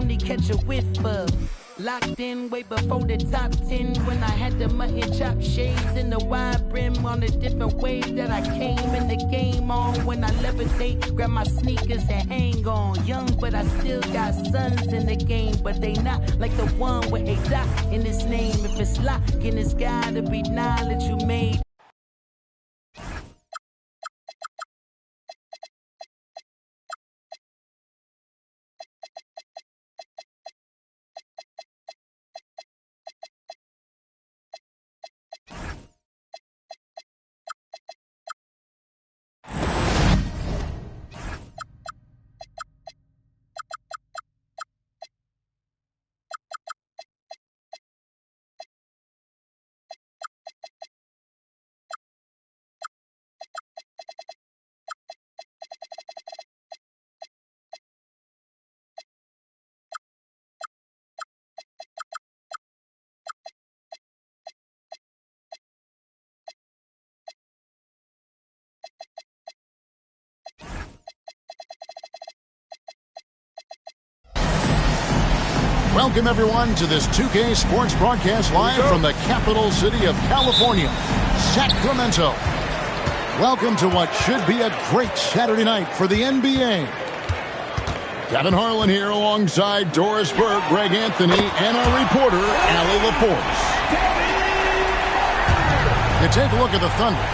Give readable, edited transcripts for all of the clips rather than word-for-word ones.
only catch a whiff of. Locked in way before the top 10 when I had the mutton chop shades and the wide brim on a different wave that I came in the game on. When I levitate, grab my sneakers and hang on. Young, but I still got sons in the game, but they not like the one with a dot in his name. If it's locking, it's gotta be knowledge you made. Welcome, everyone, to this 2K Sports broadcast live from the capital city of California, Sacramento. Welcome to what should be a great Saturday night for the NBA. Kevin Harlan here alongside Doris Burke, Greg Anthony, and our reporter, Allie LaForce. You take a look at the Thunder.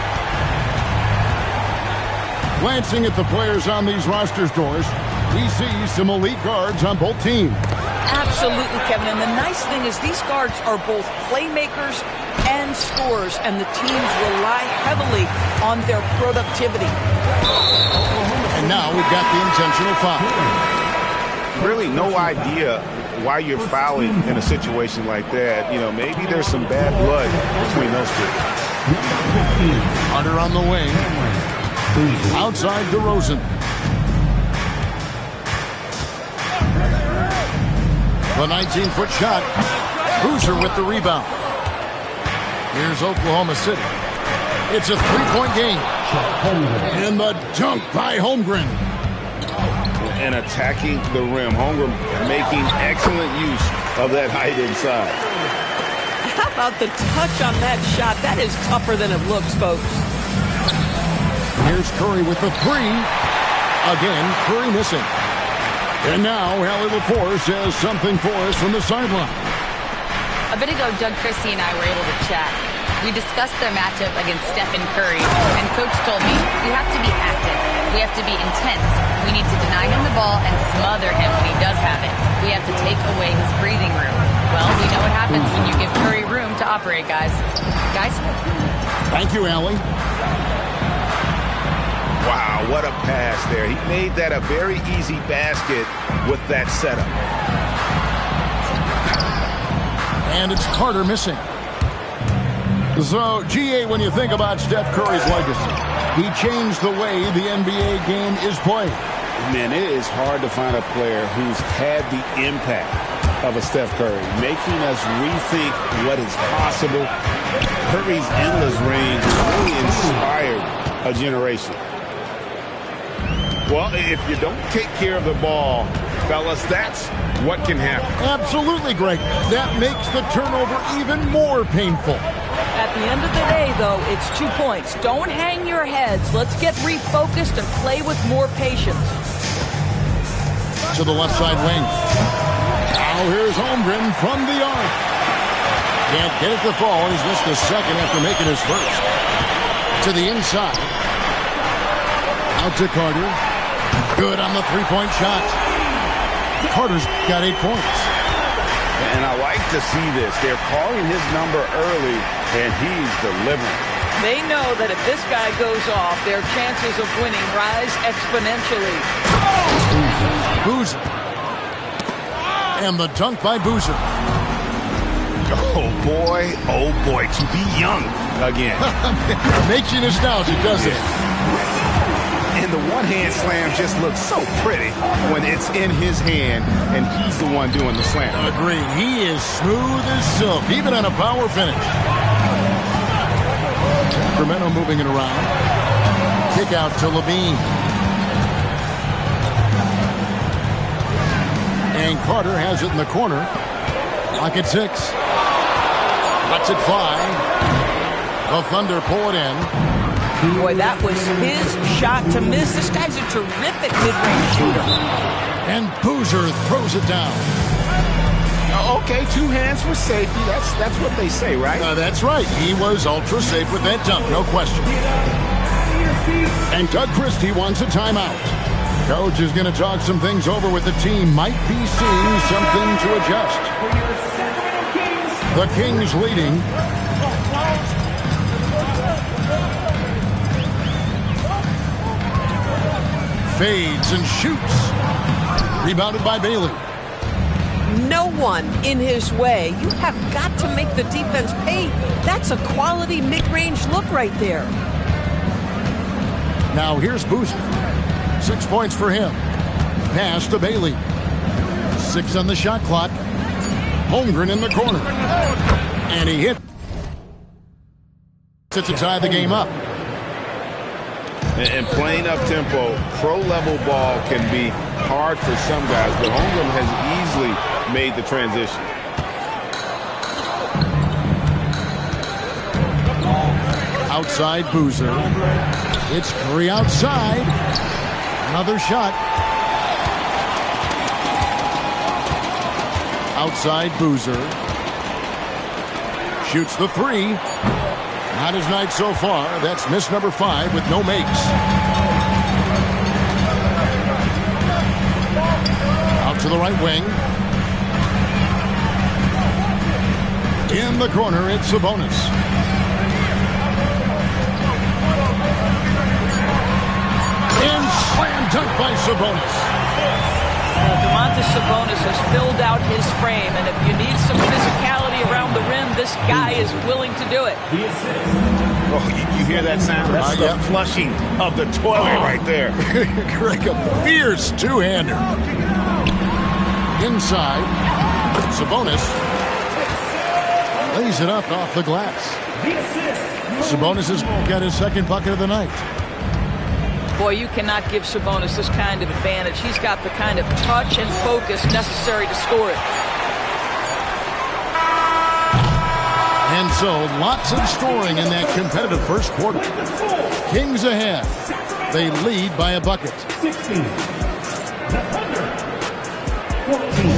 Glancing at the players on these rosters, Doris, we see some elite guards on both teams. Absolutely, Kevin. And the nice thing is these guards are both playmakers and scorers, and the teams rely heavily on their productivity. And now we've got the intentional foul. Really no idea why you're fouling in a situation like that. You know, maybe there's some bad blood between those two. Hunter on the wing. Outside DeRozan. The 19-foot shot. Boozer with the rebound. Here's Oklahoma City. It's a three-point game. And the dunk by Holmgren. And attacking the rim. Holmgren making excellent use of that height inside. How about the touch on that shot? That is tougher than it looks, folks. Here's Curry with the three. Again, Curry missing. And now, Allie LaForce has something for us from the sideline. A bit ago, Doug Christie and I were able to chat. We discussed their matchup against Stephen Curry, and Coach told me, we have to be active. We have to be intense. We need to deny him the ball and smother him when he does have it. We have to take away his breathing room. Well, we know what happens when you give Curry room to operate, guys. Guys? Thank you, Allie. Wow, what a pass there. He made that a very easy basket with that setup. And it's Carter missing. So, GA, when you think about Steph Curry's legacy, he changed the way the NBA game is played. Man, it is hard to find a player who's had the impact of a Steph Curry, making us rethink what is possible. Curry's endless range really inspired a generation. Well, if you don't take care of the ball, fellas, that's what can happen. Absolutely, Greg. That makes the turnover even more painful. At the end of the day, though, it's 2 points. Don't hang your heads. Let's get refocused and play with more patience. To the left side wing. Now here's Holmgren from the arc. Can't get it to fall. He's missed a second after making his first. To the inside. Out to Carter. Good on the three-point shot. Carter's got 8 points. And I like to see this. They're calling his number early, and he's delivering. They know that if this guy goes off, their chances of winning rise exponentially. Boozer. And the dunk by Boozer. Oh, boy, to be young again. Makes you nostalgic, doesn't it? And the one-hand slam just looks so pretty when it's in his hand and he's the one doing the slam. Agreed. He is smooth as silk, even on a power finish. Sacramento moving it around. Kick out to Levine. And Carter has it in the corner. Lock at 6. Lets it fly. The Thunder pull it in. Boy, that was his shot to miss. This guy's a terrific mid-range shooter. And Boozer throws it down. Okay, 2 hands for safety. That's what they say, right? That's right. He was ultra safe with that dunk, no question. And Doug Christie wants a timeout. Coach is going to talk some things over with the team. Might be seeing something to adjust. The Kings leading. Fades and shoots. Rebounded by Bailey. No one in his way. You have got to make the defense pay. That's a quality mid-range look right there. Now here's Boozer. 6 points for him. Pass to Bailey. 6 on the shot clock. Holmgren in the corner. And he hit. To tie the game up. And playing up-tempo, pro-level ball can be hard for some guys, but Holmgren has easily made the transition. Outside Boozer. It's Curry outside. Another shot. Outside Boozer. Shoots the 3. Not his night so far. That's miss number 5 with no makes. Out to the right wing. In the corner, it's Sabonis. And slam dunk by Sabonis. Domantas Sabonis has filled out his frame, and if you need some physicality around the rim, this guy is willing to do it. Oh, you hear that sound? That's the flushing of the toilet right there. Greg, a fierce two-hander. Inside, Sabonis lays it up off the glass. Sabonis has got his second bucket of the night. Boy, you cannot give Sabonis this kind of advantage. He's got the kind of touch and focus necessary to score it. And so, lots of scoring in that competitive first quarter. Kings ahead. They lead by a bucket. 16. The Thunder. 14.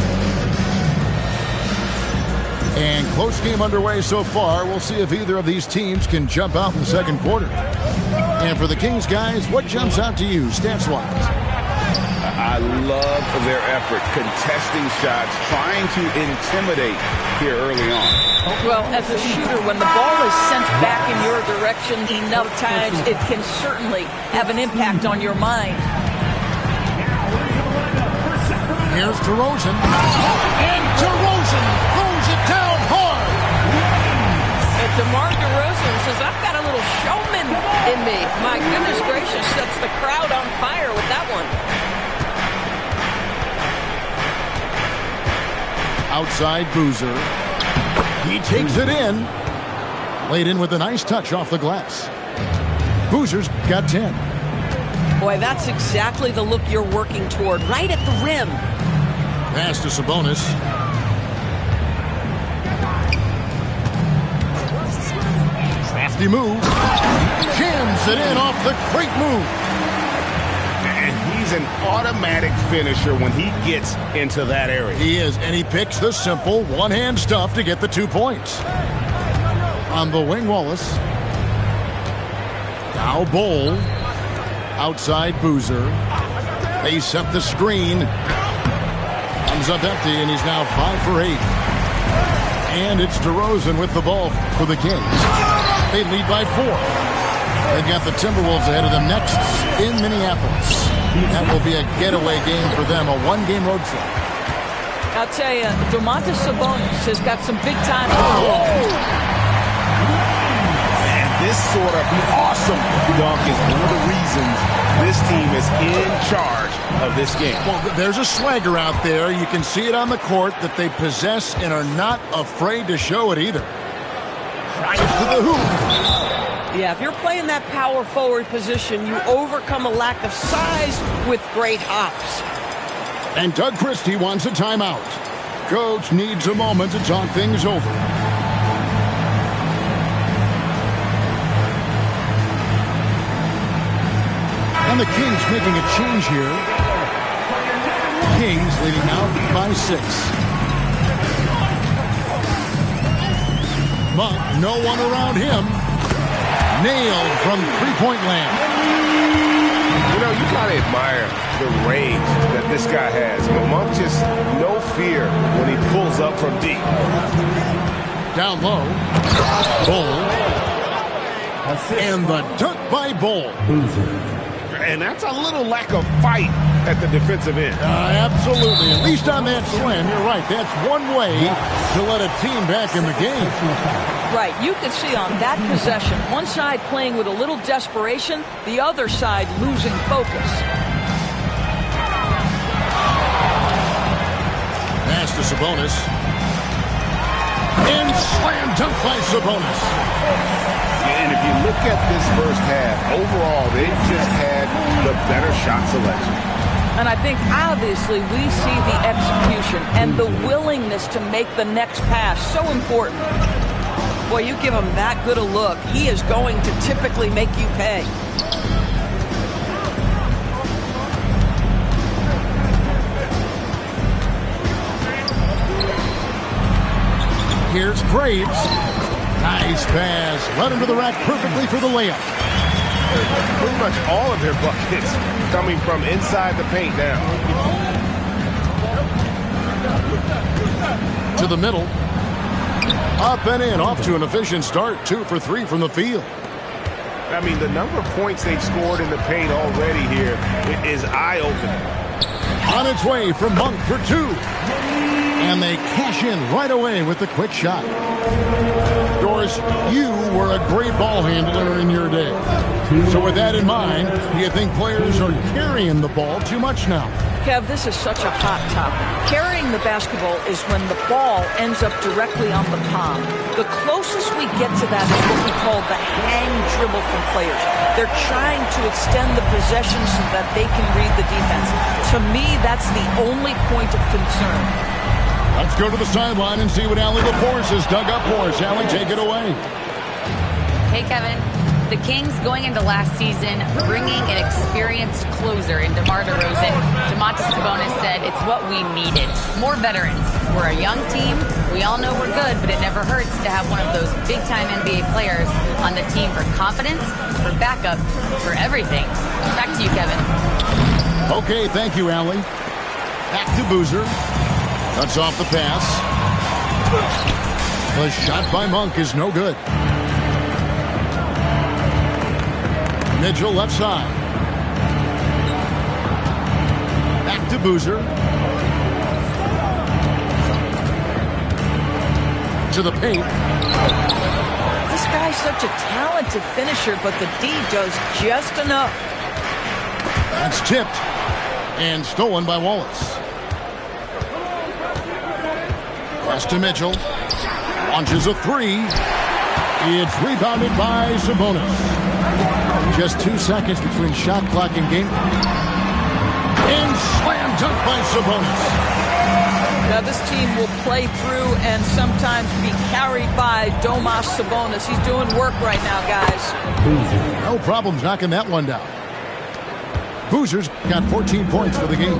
And close game underway so far. We'll see if either of these teams can jump out in the second quarter. And for the Kings guys, what jumps out to you stats-wise? I love their effort, contesting shots, trying to intimidate here early on. Well, as a shooter, when the ball is sent back in your direction enough times, it can certainly have an impact on your mind. Here's DeRozan. And DeRozan throws it down hard. And DeMar DeRozan says, I've got a little showman in me. My goodness gracious, sets the crowd on fire with that one. Outside Boozer. He takes it in. Laid in with a nice touch off the glass. Boozer's got 10. Boy, that's exactly the look you're working toward, right at the rim. Pass to Sabonis. Crafty move. Jams it in off the great move. And he's an automatic finisher when he gets into that area. He is, and he picks the simple one-hand stuff to get the 2 points. On the wing, Wallace. Now Bowl. Outside Boozer. They set the screen. Comes up empty, and he's now 5 for 8. And it's DeRozan with the ball for the Kings. They lead by 4. They've got the Timberwolves ahead of them next in Minneapolis. That will be a getaway game for them, a one-game road trip. I'll tell you, Domantas Sabonis has got some big-time. And this sort of awesome dunk is one of the reasons this team is in charge of this game. Well, there's a swagger out there. You can see it on the court that they possess and are not afraid to show it either. Right to the hoop. Yeah, if you're playing that power forward position, you overcome a lack of size with great hops. And Doug Christie wants a timeout. Coach needs a moment to talk things over. And the Kings making a change here. Kings leading now by 6. Monk, no one around him. Nailed from three-point land. You know, you gotta admire the rage that this guy has. Monk just no fear when he pulls up from deep. Down low. Bull. And the dunk by Bull. And that's a little lack of fight at the defensive end. Absolutely. At least on that slam, you're right. That's one way to let a team back in the game. Right. You can see on that possession, one side playing with a little desperation, the other side losing focus. Pass to Sabonis. And slam dunk by Sabonis. And if you look at this first half, overall, they've just had the better shot selection. And I think, obviously, we see the execution and the willingness to make the next pass so important. Boy, you give him that good a look, he is going to typically make you pay. Here's Graves. Nice pass. Led into the rack perfectly for the layup. Pretty much all of their buckets coming from inside the paint now. To the middle. Up and in. Off to an efficient start. 2 for 3 from the field. I mean, the number of points they've scored in the paint already here is eye-opening. On its way from Monk for 2. And they cash in right away with the quick shot. Doris, you were a great ball handler in your day. So with that in mind, do you think players are carrying the ball too much now? Kev, this is such a hot topic. Carrying the basketball is when the ball ends up directly on the palm. The closest we get to that is what we call the hang dribble from players. They're trying to extend the possession so that they can read the defense. To me, that's the only point of concern. Let's go to the sideline and see what Allie LaForce has dug up for us. Allie, take it away. Hey, Kevin. The Kings, going into last season, bringing an experienced closer in DeMar DeRozan, Domantas Sabonis said it's what we needed. More veterans. We're a young team. We all know we're good, but it never hurts to have one of those big-time NBA players on the team for confidence, for backup, for everything. Back to you, Kevin. Okay, thank you, Allie. Back to Boozer. Cuts off the pass. The shot by Monk is no good. Mitchell left side. Back to Boozer. To the paint. This guy's such a talented finisher, but the D does just enough. That's tipped and stolen by Wallace. Pass to Mitchell. Launches a 3. It's rebounded by Sabonis. Just 2 seconds between shot clock and game. And slam dunk by Sabonis. Now this team will play through and sometimes be carried by Domas Sabonis. He's doing work right now, guys. No problems knocking that one down. Boozer's got 14 points for the game.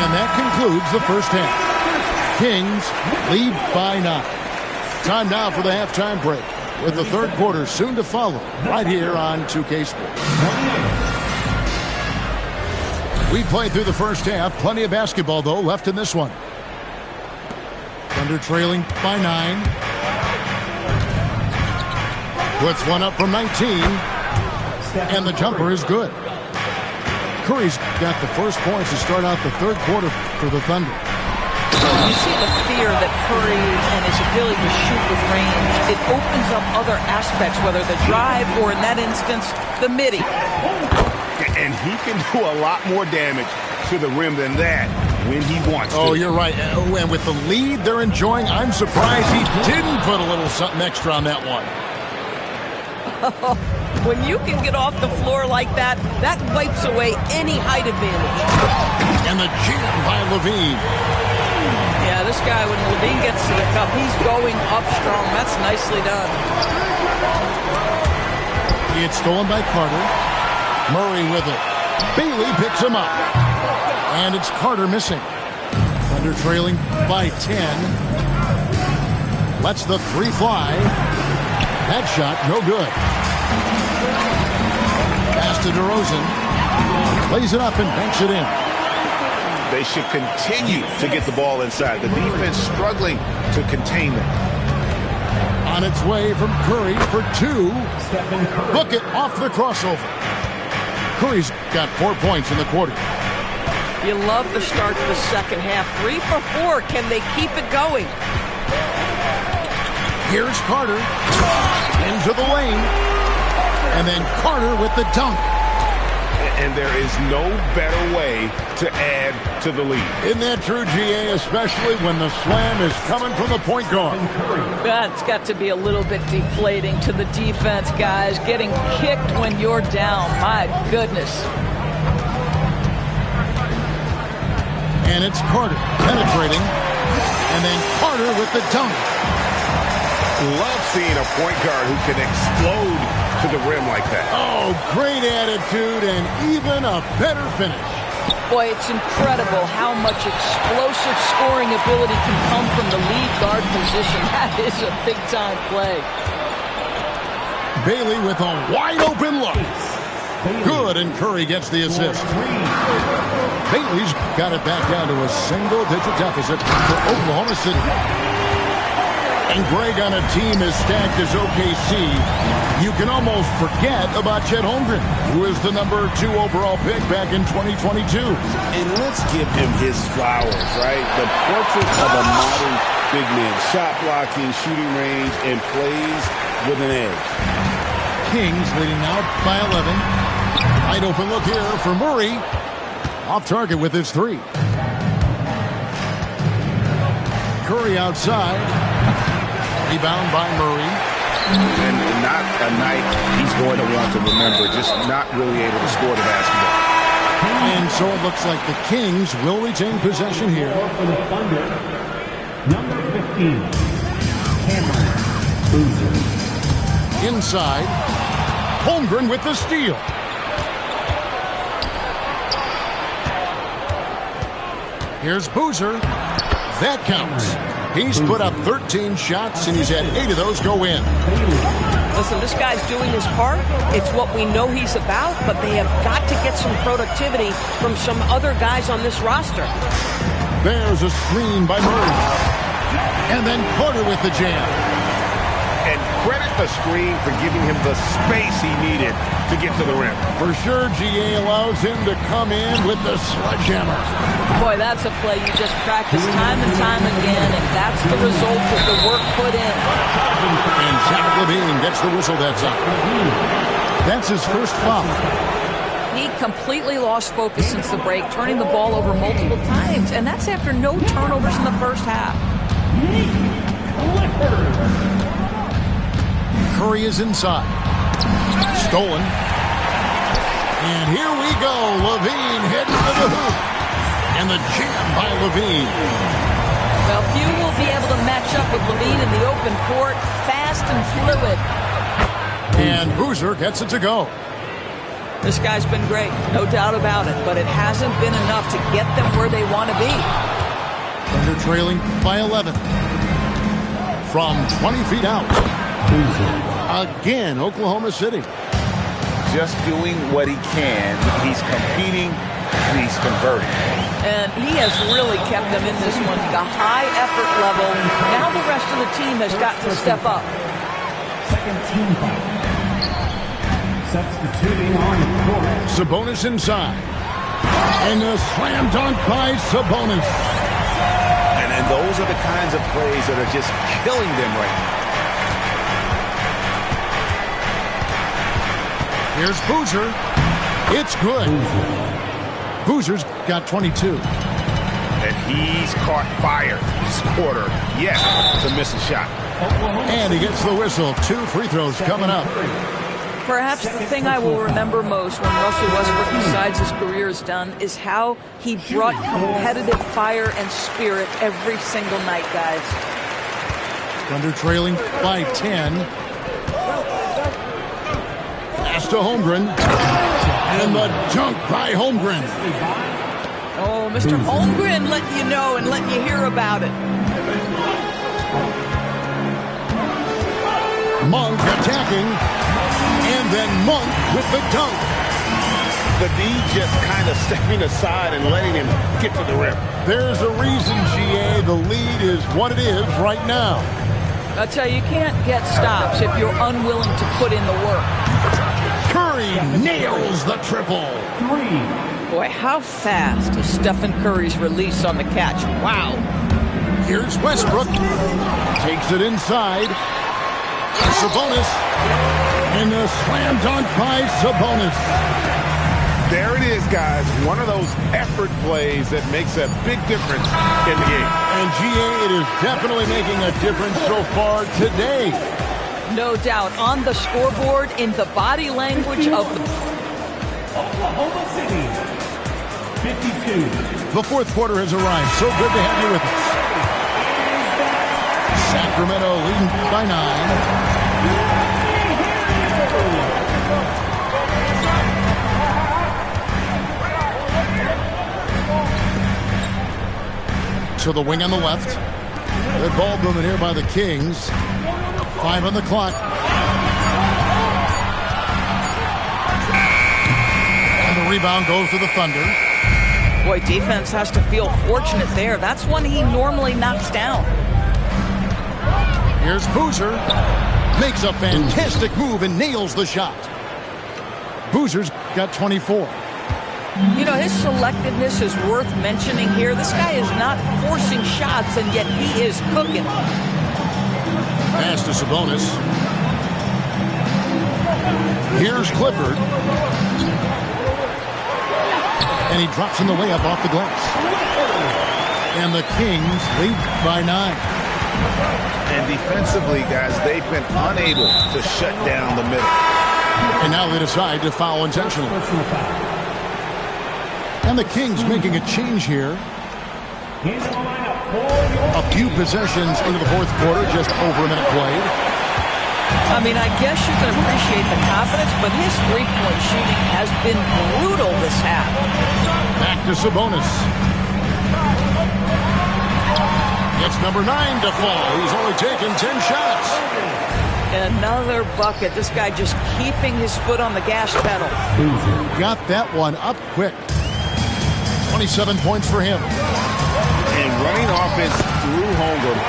And that concludes the first half. Kings lead by 9. Time now for the halftime break, with the third quarter soon to follow, right here on 2K Sports. We played through the first half. Plenty of basketball, though, left in this one. Thunder trailing by 9. Puts one up from 19. And the jumper is good. Curry's got the first points to start out the third quarter for the Thunder. You see the fear that Curry and his ability to shoot with range. It opens up other aspects, whether the drive or, in that instance, the midi. And he can do a lot more damage to the rim than that when he wants to. Oh, you're right. And with the lead they're enjoying, I'm surprised he didn't put a little something extra on that one. When you can get off the floor like that, that wipes away any height advantage. And the jam by LaVine. Yeah, this guy, when LaVine gets to the cup, he's going up strong. That's nicely done. It's stolen by Carter. Murray with it. Bailey picks him up. And it's Carter missing. Thunder trailing by 10. Lets the three fly. That shot, no good. Pass to DeRozan. Lays it up and banks it in. They should continue to get the ball inside. The defense struggling to contain them. On its way from Curry for two. Book it off the crossover. Curry's got 4 points in the quarter. You love the start to the second half. 3 for 4. Can they keep it going? Here's Carter. Into the lane. And then Carter with the dunk. And there is no better way to add to the lead. Isn't that true, GA? Especially when the slam is coming from the point guard. That's got to be a little bit deflating to the defense, guys. Getting kicked when you're down. My goodness. And it's Carter penetrating. And then Carter with the dunk. Love seeing a point guard who can explode to the rim like that. Oh, great attitude and even a better finish. Boy, it's incredible how much explosive scoring ability can come from the lead guard position. That is a big-time play. Bailey with a wide-open look. Good, and Curry gets the assist. Bailey's got it back down to a single-digit deficit for Oklahoma City. And Greg, on a team as stacked as OKC, you can almost forget about Chet Holmgren, who is the #2 overall pick back in 2022. And let's give him his flowers, right? The portrait of a modern big man. Shot blocking, shooting range, and plays with an edge. Kings leading out by 11. Wide open look here for Murray. Off target with his three. Curry outside. Rebound by Murray. And not a night he's going to want to remember, just not really able to score the basketball. And so it looks like the Kings will retain possession here. For the Thunder, number 15, Cameron Boozer. Inside. Holmgren with the steal. Here's Boozer. That counts. He's put up 13 shots, and he's had 8 of those go in. Listen, this guy's doing his part. It's what we know he's about, but they have got to get some productivity from some other guys on this roster. There's a screen by Murray. And then Carter with the jam. And credit the screen for giving him the space he needed to get to the rim. For sure, GA allows him to come in with the sledgehammer. Boy, that's a play you just practice time and time again, and that's the result of the work put in. And Zach LaVine gets the whistle that time. That's his first foul. He completely lost focus since the break, turning the ball over multiple times, and that's after no turnovers in the first half. Curry is inside. Stolen. And here we go. LaVine heading to the hoop. And the jam by LaVine. Well, few will be able to match up with LaVine in the open court. Fast and fluid. And Boozer gets it to go. This guy's been great, no doubt about it, but it hasn't been enough to get them where they want to be. Thunder trailing by 11. From 20 feet out. Again, Oklahoma City. Just doing what he can. He's competing, and he's converting. And he has really kept them in this one. The high effort level. Now the rest of the team has got to step up. Second team foul. Substituting on the court. Sabonis inside. And a slam dunk by Sabonis. And those are the kinds of plays that are just killing them right now. Here's Boozer. It's good. Boozer's got 22. And he's caught fire this quarter, yet to miss a shot. And he gets the whistle. 2 free throws coming up. Perhaps the thing I will remember most when Russell Westbrook decides his career is done is how he brought competitive fire and spirit every single night, guys. Thunder trailing by 10. Pass to Holmgren. And the dunk by Holmgren. Oh, Mr. Holmgren letting you know and letting you hear about it. Monk attacking, and then Monk with the dunk. The D just kind of stepping aside and letting him get to the rim. There's a reason, GA, the lead is what it is right now. I tell you, you can't get stops if you're unwilling to put in the work. Curry nails the triple. 3. Boy, how fast is Stephen Curry's release on the catch. Wow. Here's Westbrook. Takes it inside. Sabonis. And a slam dunk by Sabonis. There it is, guys. One of those effort plays that makes a big difference in the game. And GA, it is definitely making a difference so far today. No doubt. On the scoreboard, in the body language of the... Oklahoma City, 52. The fourth quarter has arrived. So good to have you with us. Sacramento leading by 9. To the wing on the left. Good ball movement here by the Kings. 5 on the clock. And the rebound goes to the Thunder. Boy, defense has to feel fortunate there. That's one he normally knocks down. Here's Boozer. Makes a fantastic move and nails the shot. Boozer's got 24. You know, his selectiveness is worth mentioning here. This guy is not forcing shots, and yet he is cooking. Pass to Sabonis. Here's Clifford. And he drops in the layup off the glass. And the Kings lead by 9. And defensively, guys, they've been unable to shut down the middle. And now they decide to foul intentionally. And the Kings making a change here. A few possessions into the fourth quarter, just over a minute played. I mean, I guess you can appreciate the confidence, but his three-point shooting has been brutal this half. Back to Sabonis. It's number 9 to fall. He's only taken 10 shots. Another bucket. This guy just keeping his foot on the gas pedal. Got that one up quick. 27 points for him. And running offense through Holmgren,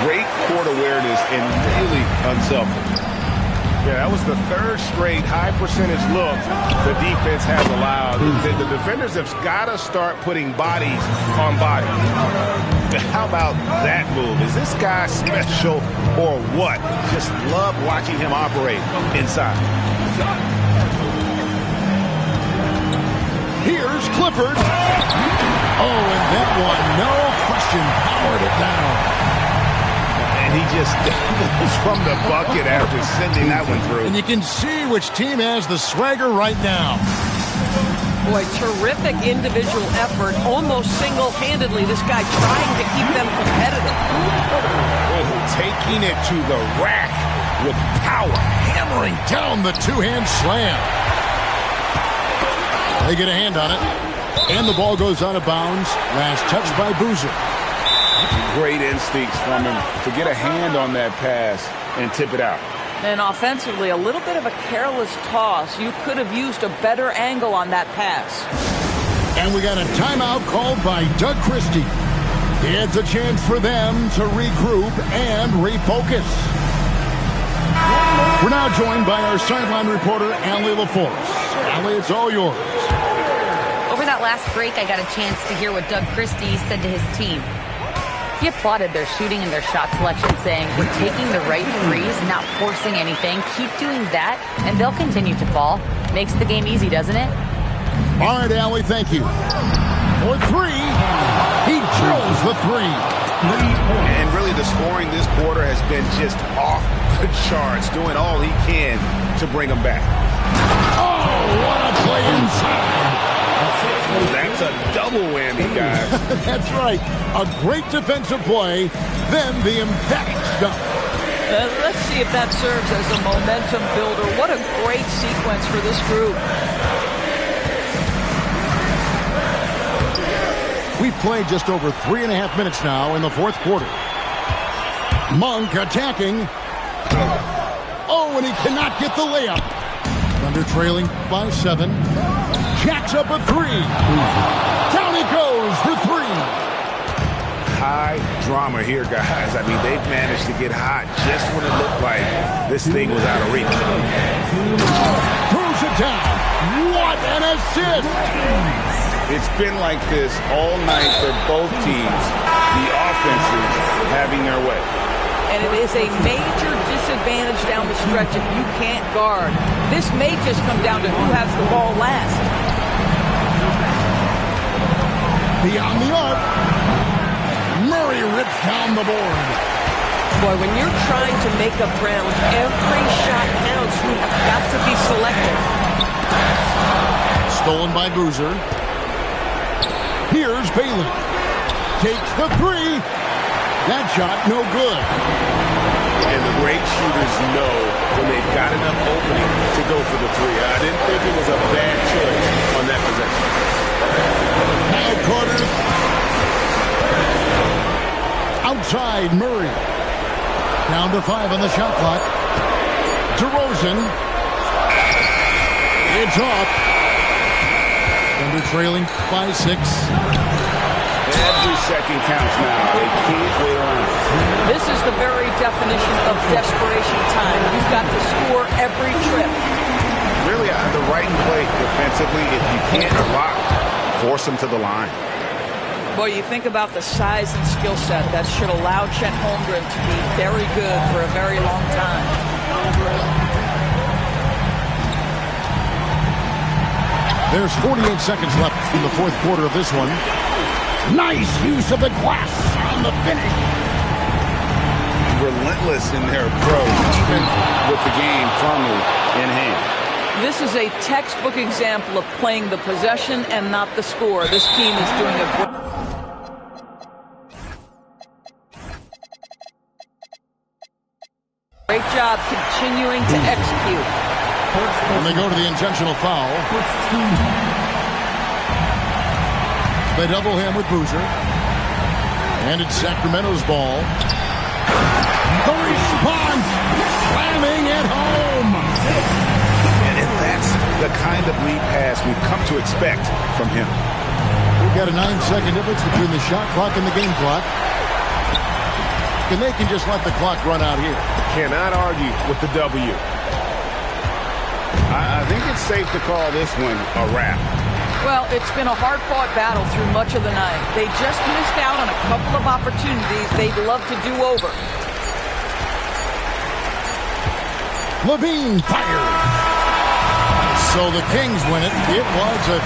great court awareness and really unselfish. Yeah, that was the third straight high percentage look the defense has allowed. The defenders have got to start putting bodies on bodies. How about that move? Is this guy special or what? Just love watching him operate inside. Here's Clifford. Oh, and that one, no question, powered it down. And he just goes from the bucket after sending that one through. And you can see which team has the swagger right now. Boy, terrific individual effort, almost single-handedly. This guy trying to keep them competitive. Oh, taking it to the rack with power. Hammering down the two-hand slam. They get a hand on it. And the ball goes out of bounds. Last touch by Boozer. Great instincts from him to get a hand on that pass and tip it out. And offensively, a little bit of a careless toss. You could have used a better angle on that pass. And we got a timeout called by Doug Christie. It's a chance for them to regroup and refocus. We're now joined by our sideline reporter, Allie LaForce. Allie, it's all yours. Over that last break, I got a chance to hear what Doug Christie said to his team. He applauded their shooting and their shot selection, saying, "We're taking the right threes, not forcing anything. Keep doing that, and they'll continue to fall." Makes the game easy, doesn't it? All right, Allie, thank you. For 3, he drills the 3. And really the scoring this quarter has been just off the charts, doing all he can to bring them back. Oh, what a play inside. That's a double whammy, guys. That's right. A great defensive play, then the emphatic stuff. Let's see if that serves as a momentum builder. What a great sequence for this group. We've played just over 3.5 minutes now in the fourth quarter. Monk attacking. Oh, and he cannot get the layup. Thunder trailing by 7. Jacks up a 3. Down he goes for 3. High drama here, guys. I mean, they've managed to get hot just when it looked like this thing was out of reach. Throws it down. What an assist! It's been like this all night for both teams. The offenses having their way. And it is a major disadvantage down the stretch if you can't guard. This may just come down to who has the ball last. Beyond the arc. Murray rips down the board. Boy, when you're trying to make up ground, every shot counts. You have got to be selective. Stolen by Boozer. Here's Bailey. Takes the 3. That shot no good. And the great shooters know when they've got enough opening to go for the 3. I didn't think it was a bad choice on that possession. Now Carter. Outside Murray. Down to 5 on the shot clock. DeRozan. It's off. Thunder trailing by 6. Every second counts now. They can't wait around. This is the very definition of desperation time. You've got to score every trip. Really, the right play defensively, if you can't block, force them to the line. Boy, you think about the size and skill set that should allow Chet Holmgren to be very good for a very long time. There's 48 seconds left in the fourth quarter of this one. Nice use of the glass on the finish. Relentless in their approach, even with the game firmly in hand. This is a textbook example of playing the possession and not the score. This team is doing a great job continuing to execute. And they go to the intentional foul. They double him with Boozer. And it's Sacramento's ball. The response! Slamming it home! And that's the kind of lead pass we've come to expect from him. We've got a 9-second difference between the shot clock and the game clock. And they can just let the clock run out here. Cannot argue with the W. I think it's safe to call this one a wrap. Well, it's been a hard-fought battle through much of the night. They just missed out on a couple of opportunities they'd love to do over. Levine fired. So the Kings win it. It was a